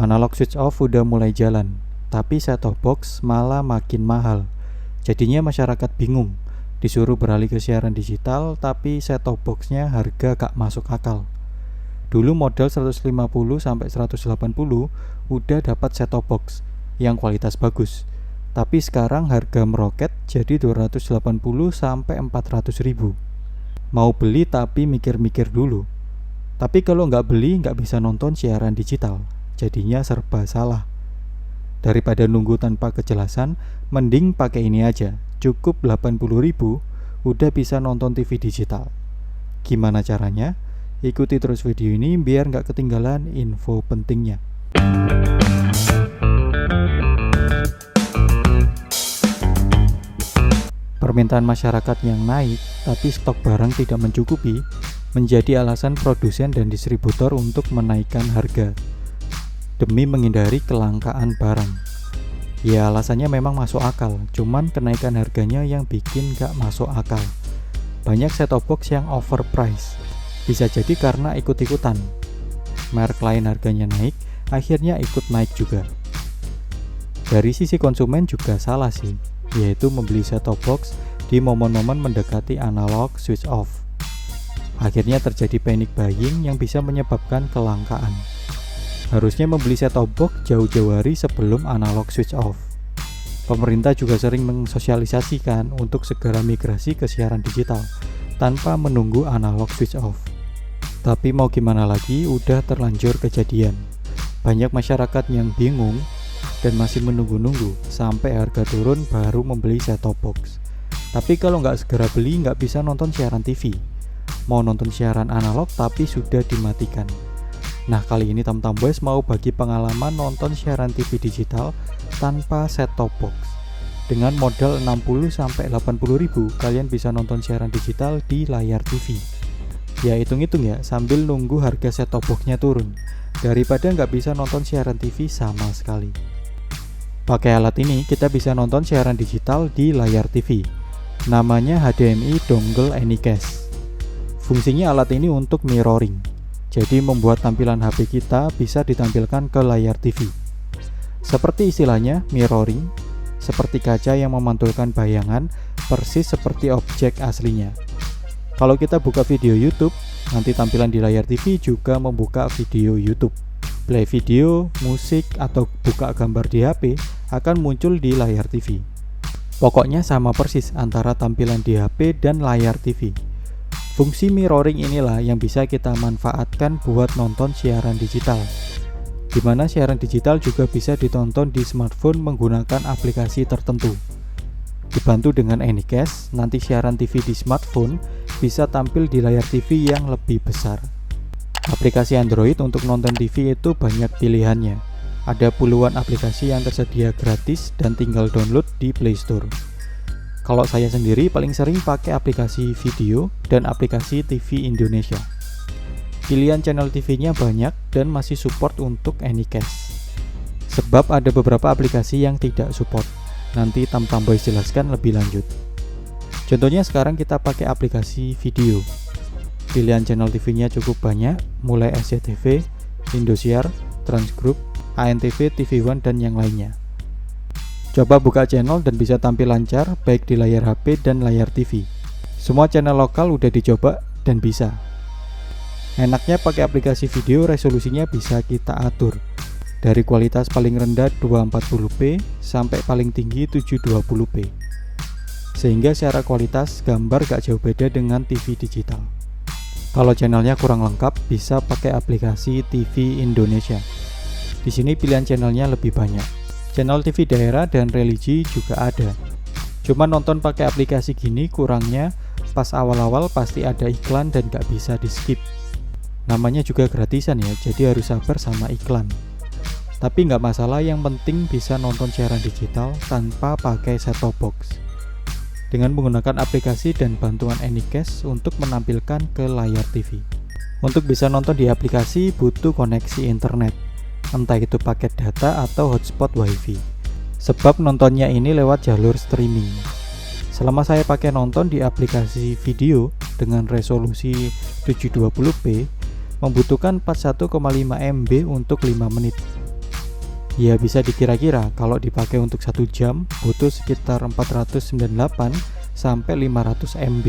Analog switch off udah mulai jalan, tapi set-top box malah makin mahal. Jadinya masyarakat bingung, disuruh beralih ke siaran digital, tapi set-top boxnya harga gak masuk akal. Dulu modal 150-180 udah dapat set-top box yang kualitas bagus, tapi sekarang harga meroket jadi 280-400 ribu. Mau beli tapi mikir-mikir dulu. Tapi kalau nggak beli nggak bisa nonton siaran digital, jadinya serba salah. Daripada nunggu tanpa kejelasan, mending pakai ini aja. Cukup 80 ribu, udah bisa nonton TV digital. Gimana caranya? Ikuti terus video ini biar nggak ketinggalan info pentingnya. Permintaan masyarakat yang naik, tapi stok barang tidak mencukupi, menjadi alasan produsen dan distributor untuk menaikkan harga demi menghindari kelangkaan barang. Ya alasannya memang masuk akal, cuman kenaikan harganya yang bikin gak masuk akal. Banyak set-top box yang overpriced, bisa jadi karena ikut-ikutan. Merek lain harganya naik, akhirnya ikut naik juga. Dari sisi konsumen juga salah sih, yaitu membeli set-top box di momen-momen mendekati analog switch off. Akhirnya terjadi panic buying yang bisa menyebabkan kelangkaan. Harusnya membeli set-top box jauh-jauh hari sebelum analog switch off. Pemerintah juga sering mensosialisasikan untuk segera migrasi ke siaran digital tanpa menunggu analog switch off. Tapi mau gimana lagi, udah terlanjur kejadian. Banyak masyarakat yang bingung dan masih menunggu-nunggu sampai harga turun baru membeli set-top box. Tapi kalau nggak segera beli nggak bisa nonton siaran TV. Mau nonton siaran analog tapi sudah dimatikan. Nah kali ini Tamtam Boys mau bagi pengalaman nonton siaran TV digital tanpa set-top box. Dengan modal 60-80 ribu kalian bisa nonton siaran digital di layar TV. Ya hitung-hitung ya, sambil nunggu harga set-top boxnya turun, daripada nggak bisa nonton siaran TV sama sekali. Pakai alat ini kita bisa nonton siaran digital di layar TV. Namanya HDMI Dongle Anycast. Fungsinya alat ini untuk mirroring, jadi membuat tampilan HP kita bisa ditampilkan ke layar TV. Seperti istilahnya mirroring, seperti kaca yang memantulkan bayangan persis seperti objek aslinya. Kalau kita buka video YouTube, nanti tampilan di layar TV juga membuka video YouTube. Play video, musik, atau buka gambar di HP akan muncul di layar TV. Pokoknya sama persis antara tampilan di HP dan layar TV. Fungsi mirroring inilah yang bisa kita manfaatkan buat nonton siaran digital. Dimana siaran digital juga bisa ditonton di smartphone menggunakan aplikasi tertentu. Dibantu dengan Anycast, nanti siaran TV di smartphone bisa tampil di layar TV yang lebih besar. Aplikasi Android untuk nonton TV itu banyak pilihannya. Ada puluhan aplikasi yang tersedia gratis dan tinggal download di Play Store. Kalau saya sendiri paling sering pakai aplikasi video dan aplikasi TV Indonesia. Pilihan channel TV-nya banyak dan masih support untuk Anycast. Sebab ada beberapa aplikasi yang tidak support. Nanti Tamtam Boys jelaskan lebih lanjut. Contohnya sekarang kita pakai aplikasi video. Pilihan channel TV-nya cukup banyak, mulai SCTV, Indosiar, Transgroup, ANTV, TV One, dan yang lainnya. Coba buka channel dan bisa tampil lancar baik di layar HP dan layar TV. Semua channel lokal udah dicoba dan bisa. Enaknya pakai aplikasi video, resolusinya bisa kita atur. Dari kualitas paling rendah 240p sampai paling tinggi 720p. Sehingga secara kualitas gambar gak jauh beda dengan TV digital. Kalau channelnya kurang lengkap, bisa pakai aplikasi TV Indonesia. Di sini pilihan channelnya lebih banyak. Channel TV daerah dan religi juga ada. Cuma nonton pakai aplikasi gini kurangnya pas awal-awal pasti ada iklan dan gak bisa di skip. Namanya juga gratisan ya, jadi harus sabar sama iklan. Tapi gak masalah, yang penting bisa nonton siaran digital tanpa pakai set-top box. Dengan menggunakan aplikasi dan bantuan Anycast untuk menampilkan ke layar TV. Untuk bisa nonton di aplikasi butuh koneksi internet, entah itu paket data atau hotspot wifi. Sebab nontonnya ini lewat jalur streaming. Selama saya pakai nonton di aplikasi video dengan resolusi 720p, membutuhkan 41,5 MB untuk 5 menit. Ya bisa dikira-kira kalau dipakai untuk 1 jam butuh sekitar 498 sampai 500 MB.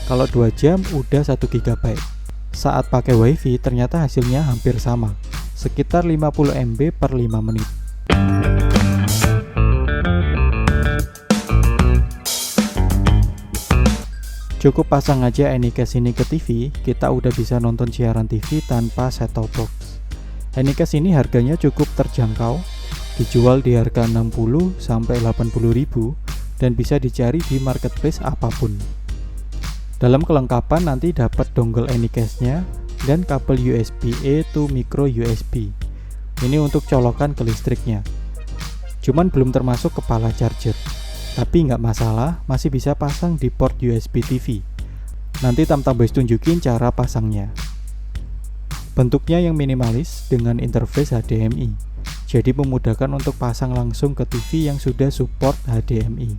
Kalau 2 jam udah 1 GB. Saat pakai WiFi ternyata hasilnya hampir sama, sekitar 50 MB per 5 menit. Cukup pasang aja Anycast ini ke TV, kita udah bisa nonton siaran TV tanpa set-top box. Anycast ini harganya cukup terjangkau, dijual di harga 60 sampai 80 ribu dan bisa dicari di marketplace apapun. Dalam kelengkapan nanti dapat dongle Anycast-nya dan kabel USB-A to micro USB. Ini untuk colokan ke listriknya. Cuman belum termasuk kepala charger. Tapi nggak masalah, masih bisa pasang di port USB TV. Nanti Tamtam Boys tunjukin cara pasangnya. Bentuknya yang minimalis dengan interface HDMI, jadi memudahkan untuk pasang langsung ke TV yang sudah support HDMI.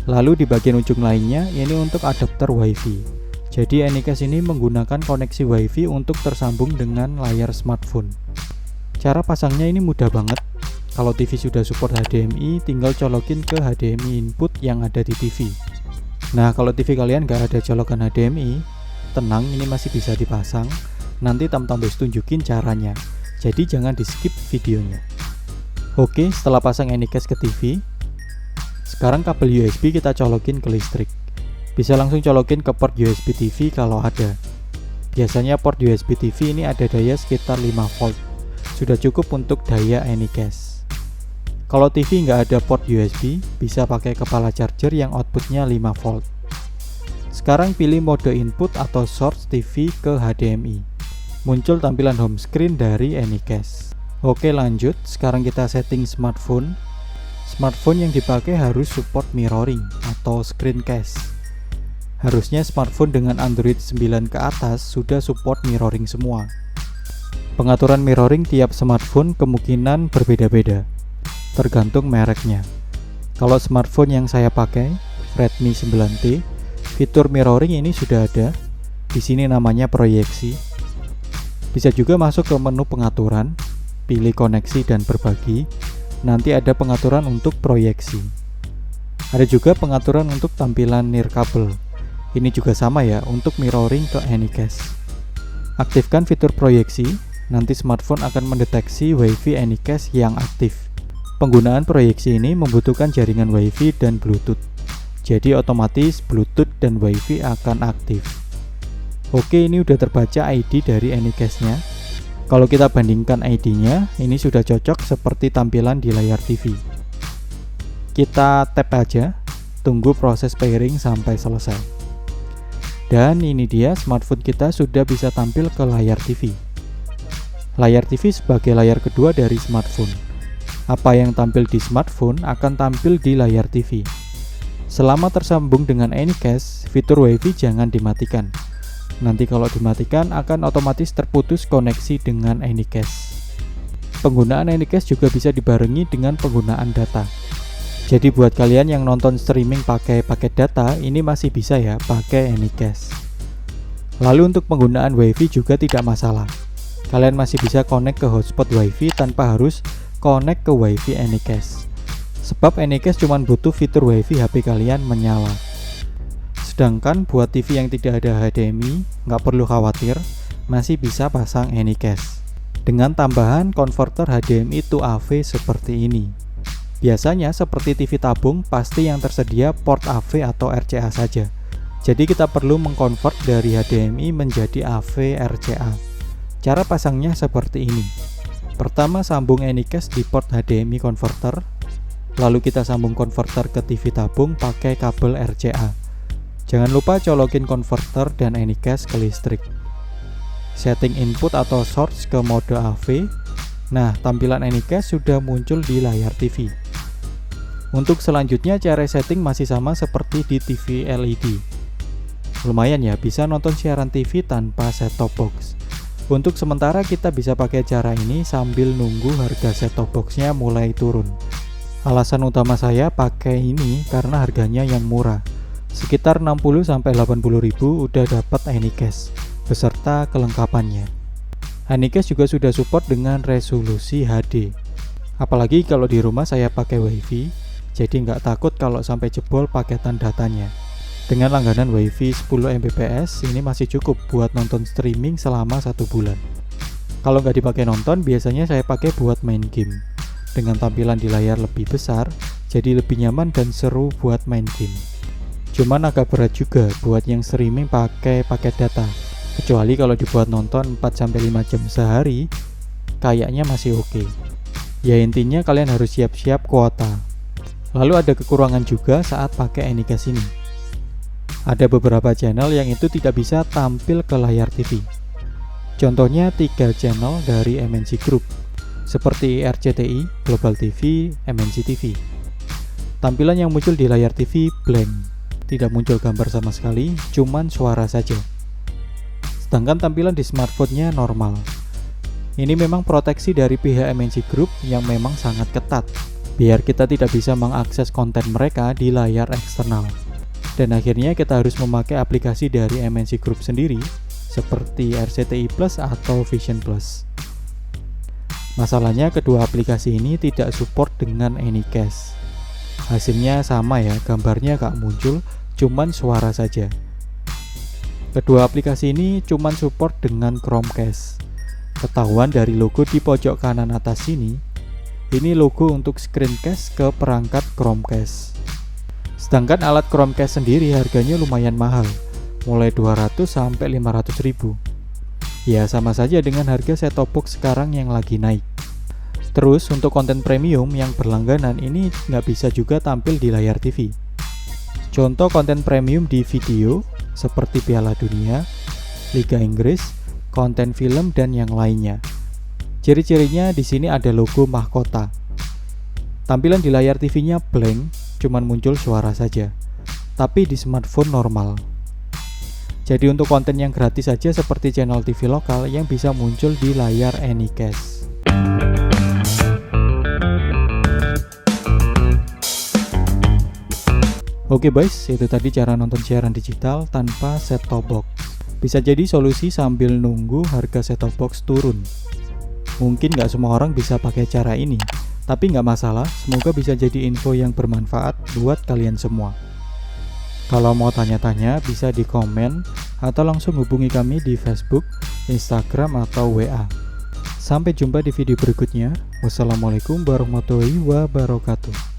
Lalu di bagian ujung lainnya, ini untuk adapter WiFi. Jadi Anycast ini menggunakan koneksi WiFi untuk tersambung dengan layar smartphone. Cara pasangnya ini mudah banget. Kalau TV sudah support HDMI, tinggal colokin ke HDMI input yang ada di TV. Nah, kalau TV kalian nggak ada colokan HDMI, tenang, ini masih bisa dipasang. Nanti Tamtam Boys tunjukin caranya, jadi jangan di skip videonya. Oke, setelah pasang Anycast ke TV, sekarang kabel USB kita colokin ke listrik. Bisa langsung colokin ke port USB TV kalau ada. Biasanya port USB TV ini ada daya sekitar 5 volt. Sudah cukup untuk daya Anycast. Kalau TV nggak ada port USB, bisa pakai kepala charger yang outputnya 5 volt. Sekarang pilih mode input atau source TV ke HDMI. Muncul tampilan home screen dari Anycast. Oke, lanjut. Sekarang kita setting smartphone. Smartphone yang dipakai harus support mirroring atau screencast. Harusnya smartphone dengan Android 9 ke atas sudah support mirroring semua. Pengaturan mirroring tiap smartphone kemungkinan berbeda-beda, tergantung mereknya. Kalau smartphone yang saya pakai, Redmi 9T, fitur mirroring ini sudah ada. Di sini namanya proyeksi. Bisa juga masuk ke menu pengaturan, pilih koneksi dan berbagi. Nanti ada pengaturan untuk proyeksi. Ada juga pengaturan untuk tampilan nirkabel. Ini juga sama ya untuk mirroring ke Anycast. Aktifkan fitur proyeksi, nanti smartphone akan mendeteksi WiFi Anycast yang aktif. Penggunaan proyeksi ini membutuhkan jaringan WiFi dan Bluetooth. Jadi otomatis Bluetooth dan WiFi akan aktif. Oke, ini udah terbaca ID dari Anycast-nya. Kalau kita bandingkan ID-nya, ini sudah cocok seperti tampilan di layar TV. Kita tap aja, tunggu proses pairing sampai selesai. Dan ini dia, smartphone kita sudah bisa tampil ke layar TV. Layar TV sebagai layar kedua dari smartphone. Apa yang tampil di smartphone akan tampil di layar TV. Selama tersambung dengan Anycast, fitur WiFi jangan dimatikan. Nanti kalau dimatikan akan otomatis terputus koneksi dengan Anycast. Penggunaan Anycast juga bisa dibarengi dengan penggunaan data. Jadi buat kalian yang nonton streaming pakai paket data, ini masih bisa ya pakai Anycast. Lalu untuk penggunaan WiFi juga tidak masalah. Kalian masih bisa connect ke hotspot WiFi tanpa harus connect ke WiFi Anycast. Sebab Anycast cuma butuh fitur WiFi HP kalian menyala. Sedangkan buat TV yang tidak ada HDMI, nggak perlu khawatir, masih bisa pasang Anycast dengan tambahan konverter HDMI to AV seperti ini. Biasanya seperti TV tabung, pasti yang tersedia port AV atau RCA saja. Jadi kita perlu mengkonvert dari HDMI menjadi AV RCA. Cara pasangnya seperti ini. Pertama sambung Anycast di port HDMI converter, lalu kita sambung konverter ke TV tabung pakai kabel RCA. Jangan lupa colokin konverter dan Anycast ke listrik. Setting input atau source ke mode AV. Nah, tampilan Anycast sudah muncul di layar TV. Untuk selanjutnya cara setting masih sama seperti di TV LED. Lumayan ya, bisa nonton siaran TV tanpa set-top box. Untuk sementara kita bisa pakai cara ini sambil nunggu harga set-top boxnya mulai turun. Alasan utama saya pakai ini karena harganya yang murah. Sekitar 60-80 ribu udah dapat Anycast beserta kelengkapannya. Anycast juga sudah support dengan resolusi HD. Apalagi kalau di rumah saya pakai WiFi, jadi nggak takut kalau sampai jebol paketan datanya. Dengan langganan WiFi 10 Mbps, ini masih cukup buat nonton streaming selama 1 bulan. Kalau nggak dipakai nonton, biasanya saya pakai buat main game. Dengan tampilan di layar lebih besar, jadi lebih nyaman dan seru buat main game. Cuman agak berat juga buat yang streaming pakai paket data. Kecuali kalau dibuat nonton 4-5 jam sehari, kayaknya masih oke. Ya intinya kalian harus siap-siap kuota. Lalu ada kekurangan juga saat pakai Anycast ini. Ada beberapa channel yang itu tidak bisa tampil ke layar TV. Contohnya 3 channel dari MNC Group, seperti RCTI, Global TV, MNC TV. Tampilan yang muncul di layar TV blank, tidak muncul gambar sama sekali, cuman suara saja. Sedangkan tampilan di smartphone-nya normal. Ini memang proteksi dari pihak MNC Group yang memang sangat ketat, biar kita tidak bisa mengakses konten mereka di layar eksternal. Dan akhirnya kita harus memakai aplikasi dari MNC Group sendiri, seperti RCTI Plus atau Vision Plus. Masalahnya kedua aplikasi ini tidak support dengan Anycast. Hasilnya sama ya, gambarnya gak muncul, cuman suara saja. Kedua aplikasi ini cuman support dengan Chromecast. Ketahuan dari logo di pojok kanan atas sini, ini logo untuk screencast ke perangkat Chromecast. Sedangkan alat Chromecast sendiri harganya lumayan mahal, mulai 200 sampai 500 ribu. Ya sama saja dengan harga set-top box sekarang yang lagi naik. Terus untuk konten premium yang berlangganan ini nggak bisa juga tampil di layar TV. Contoh konten premium di video seperti Piala Dunia, Liga Inggris, konten film dan yang lainnya. Ciri-cirinya di sini ada logo mahkota. Tampilan di layar TV-nya blank, cuman muncul suara saja. Tapi di smartphone normal. Jadi untuk konten yang gratis saja seperti channel TV lokal yang bisa muncul di layar Anycast. Oke guys, itu tadi cara nonton siaran digital tanpa set-top box. Bisa jadi solusi sambil nunggu harga set-top box turun. Mungkin nggak semua orang bisa pakai cara ini, tapi nggak masalah, semoga bisa jadi info yang bermanfaat buat kalian semua. Kalau mau tanya-tanya bisa di komen atau langsung hubungi kami di Facebook, Instagram, atau WA. Sampai jumpa di video berikutnya. Wassalamualaikum warahmatullahi wabarakatuh.